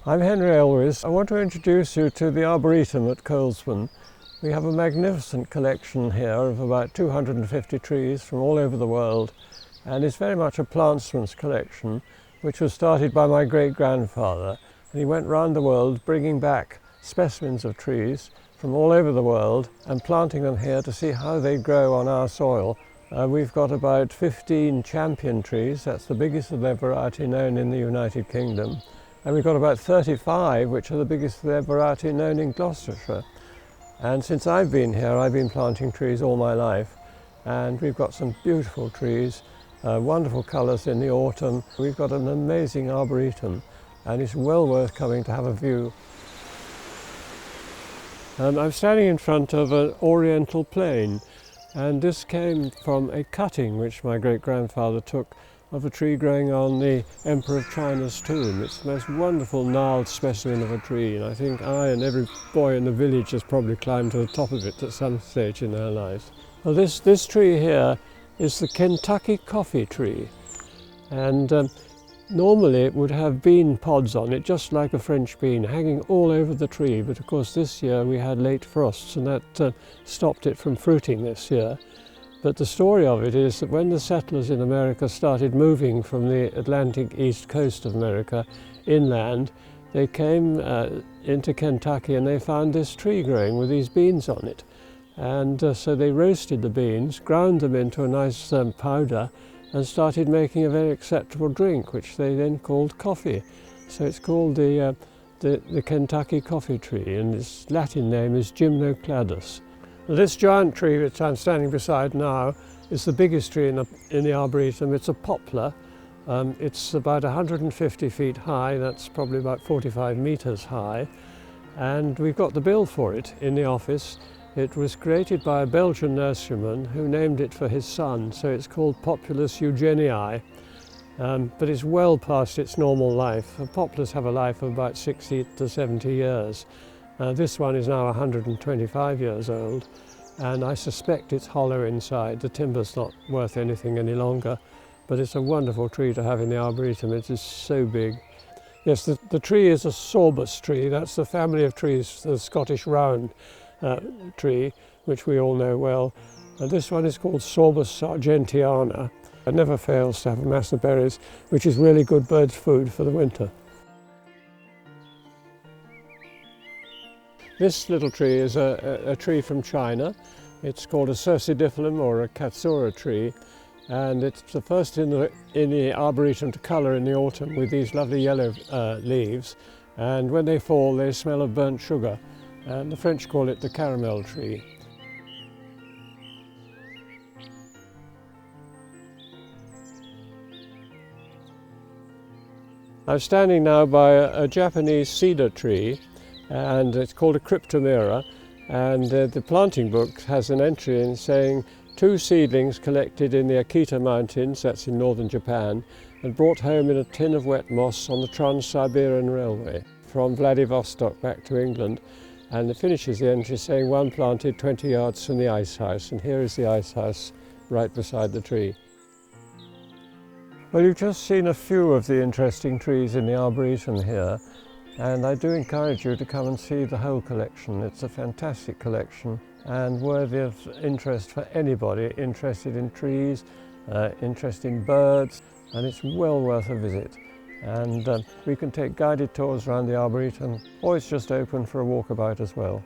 I'm Henry Elwes. I want to introduce you to the Arboretum at Colesbourne. We have a magnificent collection here of about 250 trees from all over the world, and it's very much a plantsman's collection which was started by my great-grandfather, and he went round the world bringing back specimens of trees from all over the world and planting them here to see how they grow on our soil. We've got about 15 champion trees. That's the biggest of their variety known in the United Kingdom. And we've got about 35 which are the biggest of their variety known in Gloucestershire. And since I've been here, I've been planting trees all my life, and we've got some beautiful trees, wonderful colours in the autumn. We've got an amazing arboretum, and it's well worth coming to have a view. I'm standing in front of an oriental plane, and this came from a cutting which my great-grandfather took of a tree growing on the Emperor of China's tomb. It's the most wonderful gnarled specimen of a tree, and I think I and every boy in the village has probably climbed to the top of it at some stage in their lives. Well, this tree here is the Kentucky coffee tree, and normally it would have bean pods on it, just like a French bean, hanging all over the tree, but of course this year we had late frosts and that stopped it from fruiting this year. But the story of it is that when the settlers in America started moving from the Atlantic east coast of America inland, they came into Kentucky and they found this tree growing with these beans on it. And so they roasted the beans, ground them into a nice powder, and started making a very acceptable drink, which they then called coffee. So it's called the Kentucky coffee tree, and its Latin name is Gymnocladus. This giant tree which I'm standing beside now is the biggest tree in the Arboretum. It's a poplar. It's about 150 feet high, that's probably about 45 metres high, and we've got the bill for it in the office. It was created by a Belgian nurseryman who named it for his son, so it's called Populus eugenii, but it's well past its normal life. Poplars have a life of about 60 to 70 years. This one is now 125 years old, and I suspect it's hollow inside. The timber's not worth anything any longer, but it's a wonderful tree to have in the Arboretum. It is so big. Yes, the tree is a sorbus tree. That's the family of trees, the Scottish round tree, which we all know well. And this one is called Sorbus sargentiana. It never fails to have a mass of berries, which is really good birds' food for the winter. This little tree is a tree from China. It's called a Cercidiphyllum or a Katsura tree, and it's the first in the Arboretum to colour in the autumn with these lovely yellow leaves, and when they fall they smell of burnt sugar, and the French call it the caramel tree. I'm standing now by a Japanese cedar tree, and it's called a cryptomera, and the planting book has an entry in saying 2 seedlings collected in the Akita Mountains, that's in northern Japan, and brought home in a tin of wet moss on the Trans-Siberian Railway from Vladivostok back to England, and it finishes the entry saying 1 planted 20 yards from the ice house, and here is the ice house right beside the tree. Well, you've just seen a few of the interesting trees in the Arboretum here, and I do encourage you to come and see the whole collection. It's a fantastic collection and worthy of interest for anybody interested in trees, interested in birds, and it's well worth a visit. And we can take guided tours around the Arboretum, or it's just open for a walkabout as well.